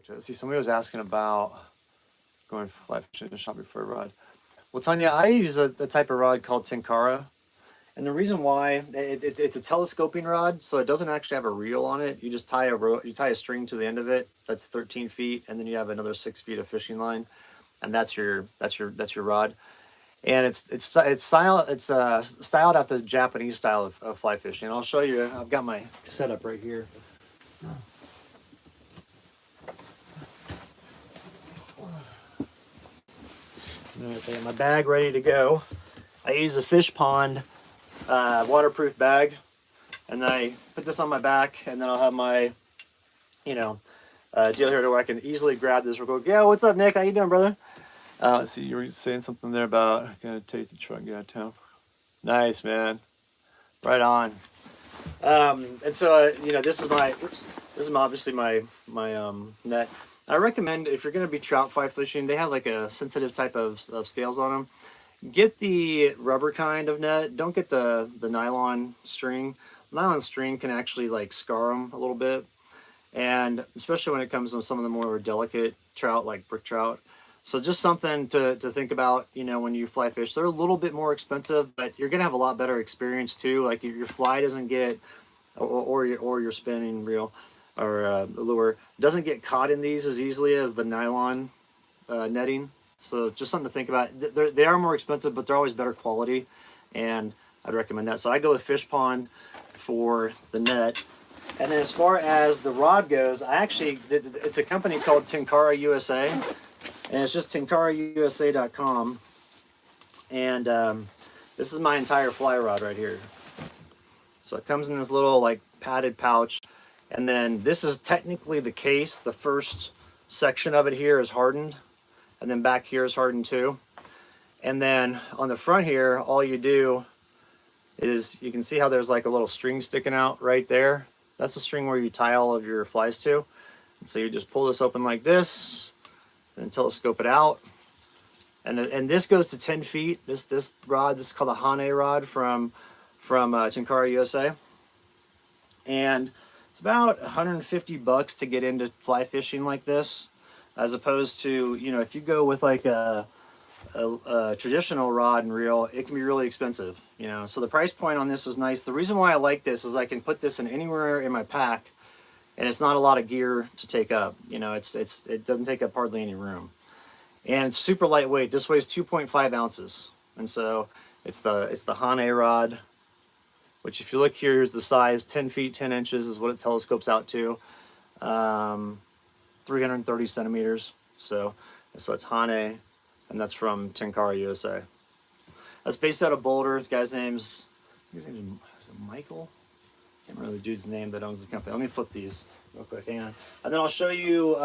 forward to it. See, somebody was asking about going fly fishing and shopping for a rod. Well, Tanya, I use a type of rod called Tenkara. And the reason why it's a telescoping rod, so it doesn't actually have a reel on it. You just tie a string to the end of it. That's 13 feet, and then you have another 6 feet of fishing line, and that's your rod. And it's styled after the Japanese style of fly fishing. And I'll show you. I've got my setup right here. I got my bag ready to go. I use a fish pond waterproof bag, and then I put this on my back, and then I'll have my, deal here to where I can easily grab this real quick. Yeah, what's up, Nick? How you doing, brother? Let's see, you were saying something there about gonna take the truck and get out of town. Nice, man. Right on. And so this is obviously my net. I recommend if you're gonna be trout fly fishing, they have like a sensitive type of scales on them. Get the rubber kind of net. Don't get the nylon string. Nylon string can actually like scar them a little bit, and especially when it comes to some of the more delicate trout like brook trout. So just something to think about, when you fly fish. They're a little bit more expensive, but you're gonna have a lot better experience too. Like if your fly doesn't get, or your spinning reel or lure doesn't get caught in these as easily as the nylon netting. So just something to think about. They are more expensive, but they're always better quality, and I'd recommend that. So I go with Fish Pond for the net. And then as far as the rod goes, it's a company called Tenkara USA, and it's just tenkarausa.com. And this is my entire fly rod right here. So it comes in this little like padded pouch, and then this is technically the case. The first section of it here is hardened, and then back here is hardened too. And then on the front here, all you do is, you can see how there's like a little string sticking out right there. That's the string where you tie all of your flies to. And so you just pull this open like this, and telescope it out. And this goes to 10 feet. This rod, this is called a Hane rod from Tenkara USA. And it's about $150 to get into fly fishing like this, as opposed to, if you go with like a traditional rod and reel, it can be really expensive, So the price point on this is nice. The reason why I like this is I can put this in anywhere in my pack, and it's not a lot of gear to take up. It doesn't take up hardly any room, and it's super lightweight. This weighs 2.5 ounces, and so it's the Hane rod, which if you look here, here's the size. 10 feet 10 inches is what it telescopes out to. 330 centimeters. So it's Hane, and that's from Tenkara USA. That's based out of Boulder. The guy's name's is it Michael? I can't remember the dude's name that owns the company. Let me flip these real quick. Hang on, and then I'll show you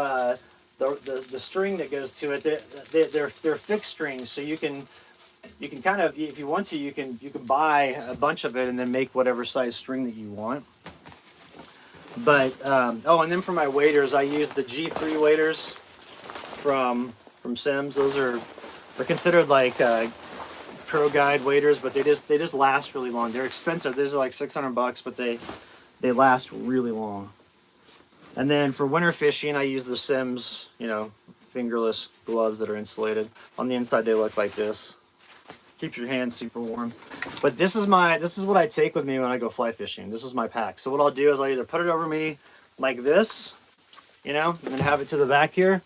the string that goes to it. They're fixed strings, so you can kind of, if you want to, you can buy a bunch of it and then make whatever size string that you want. But and then for my waders, I use the G3 waders from Sims. They're considered like pro guide waders, but they just last really long. They're expensive. These are like $600, but they last really long. And then for winter fishing, I use the Sims, fingerless gloves that are insulated. On the inside, they look like this. Keeps your hands super warm. But this is what I take with me when I go fly fishing. This is my pack. So what I'll do is I'll either put it over me like this, and then have it to the back here,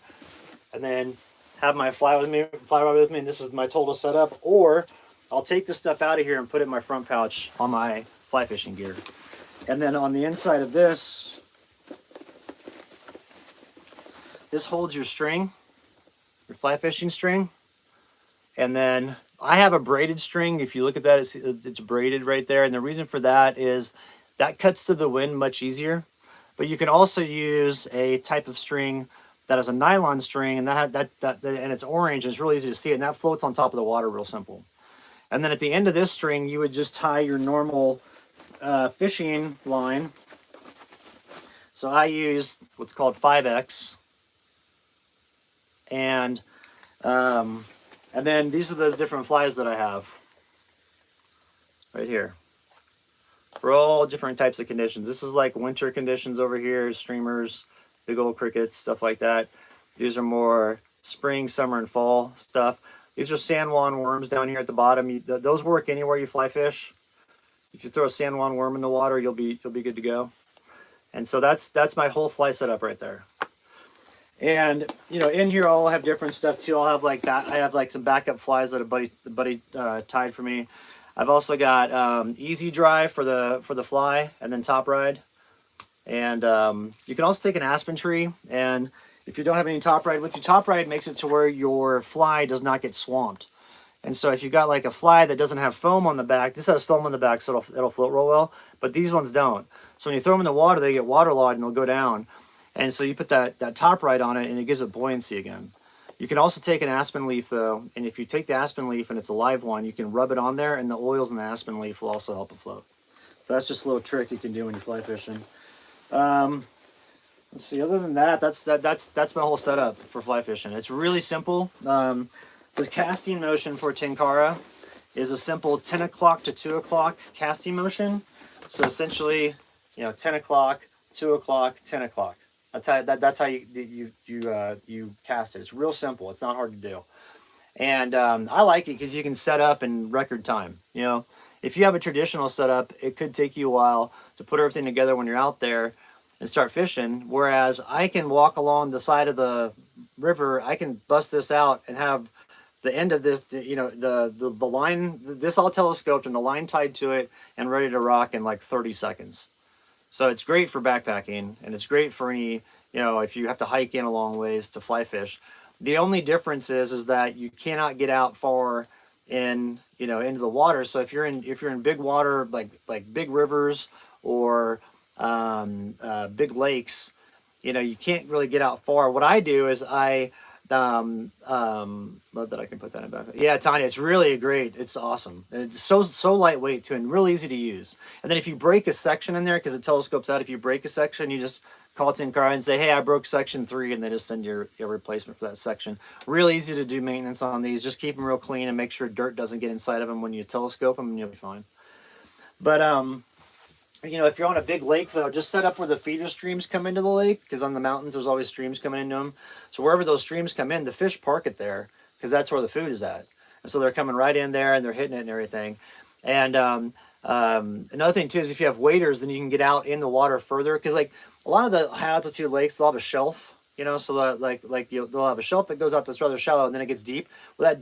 and then have my fly rod with me, and this is my total setup. Or I'll take this stuff out of here and put it in my front pouch on my fly fishing gear. And then on the inside of this holds your string, your fly fishing string. And then I have a braided string. If you look at that, it's braided right there. And the reason for that is that cuts through the wind much easier. But you can also use a type of string that has a nylon string, and and it's orange, and it's really easy to see it, and that floats on top of the water real simple. And then at the end of this string, you would just tie your normal fishing line. So I use what's called 5X, and then these are the different flies that I have right here for all different types of conditions. This is like winter conditions over here, streamers, big old crickets, stuff like that. These are more spring, summer, and fall stuff. These are San Juan worms down here at the bottom. Those work anywhere you fly fish. If you throw a San Juan worm in the water, you'll be good to go. And so that's my whole fly setup right there. And in here I'll have different stuff too. I'll have like that. I have like some backup flies that a buddy tied for me. I've also got easy dry for the fly, and then top ride. And you can also take an aspen tree, and if you don't have any top ride with you, top ride makes it to where your fly does not get swamped. And so if you've got like a fly that doesn't have foam on the back, this has foam on the back, so it'll float real well, but these ones don't. So when you throw them in the water, they get waterlogged and they'll go down. And so you put that top ride on it, and it gives it buoyancy again. You can also take an aspen leaf though, and if you take the aspen leaf and it's a live one, you can rub it on there, and the oils in the aspen leaf will also help it float. So that's just a little trick you can do when you're fly fishing. Let's see. Other than that, that's my whole setup for fly fishing. It's really simple. The casting motion for Tenkara is a simple 10 o'clock to 2 o'clock casting motion. So essentially, 10 o'clock, 2 o'clock, 10 o'clock. That's how you cast it. It's real simple. It's not hard to do. And I like it because you can set up in record time. If you have a traditional setup, it could take you a while to put everything together when you're out there and start fishing. Whereas I can walk along the side of the river, I can bust this out and have the end of this, the line, this all telescoped and the line tied to it and ready to rock in like 30 seconds. So it's great for backpacking, and it's great for any, if you have to hike in a long ways to fly fish. The only difference is that you cannot get out far in, into the water. So if you're in big water, like big rivers or big lakes, you can't really get out far. What I do is love that I can put that in back. Yeah, Tanya, it's really great. It's awesome. And it's so lightweight too, and really easy to use. And then if you break a section in there, because it telescopes out, if you break a section, you just call Tenkara and say, hey, I broke section 3, and they just send your replacement for that section. Really easy to do maintenance on these. Just keep them real clean and make sure dirt doesn't get inside of them when you telescope them, and you'll be fine. But if you're on a big lake, though, just set up where the feeder streams come into the lake, because on the mountains there's always streams coming into them. So wherever those streams come in, the fish park it there, because that's where the food is at. And so they're coming right in there, and they're hitting it and everything. And another thing, too, is if you have waders, then you can get out in the water further, because like a lot of the high-altitude lakes, they'll have a shelf, so that, they'll have a shelf that goes out that's rather shallow, and then it gets deep. Well, that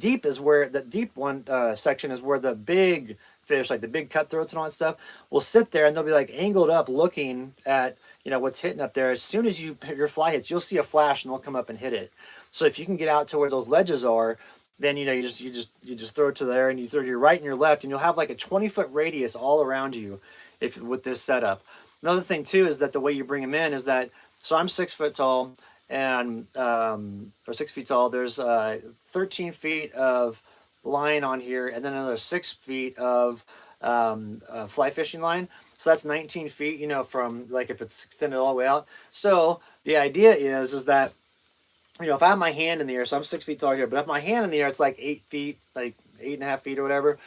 deep one section is where the big fish, like the big cutthroats and all that stuff, will sit there, and they'll be like angled up looking at what's hitting up there. As soon as your fly hits, you'll see a flash and they'll come up and hit it. So if you can get out to where those ledges are, then you just throw it to there, and you throw to your right and your left, and you'll have like a 20-foot radius all around you with this setup. Another thing too is that the way you bring them in is that, so I'm 6 foot tall, and or 6 feet tall. There's 13 feet of line on here, and then another 6 feet of fly fishing line. So that's 19 feet, from like if it's extended all the way out. So the idea is that, if I have my hand in the air, so I'm 6 feet tall here, but if my hand in the air, it's like 8 feet, like 8.5 feet or whatever,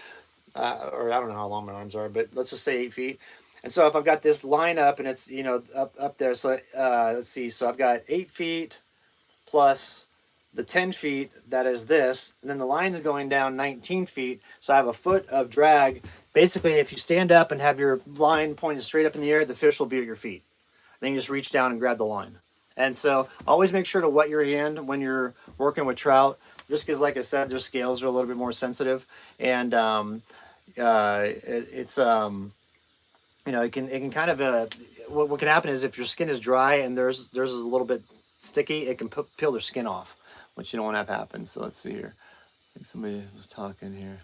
or I don't know how long my arms are, but let's just say 8 feet. And so if I've got this line up and it's, up there, so let's see, so I've got 8 feet plus the 10 feet that is this, and then the line is going down 19 feet, so I have a foot of drag. Basically, if you stand up and have your line pointed straight up in the air, the fish will be at your feet. Then you just reach down and grab the line. And so always make sure to wet your hand when you're working with trout, just because, like I said, their scales are a little bit more sensitive, and it can kind of what can happen is if your skin is dry and theirs is a little bit sticky, it can peel their skin off, which you don't want to have happen. So let's see here. I think somebody was talking here.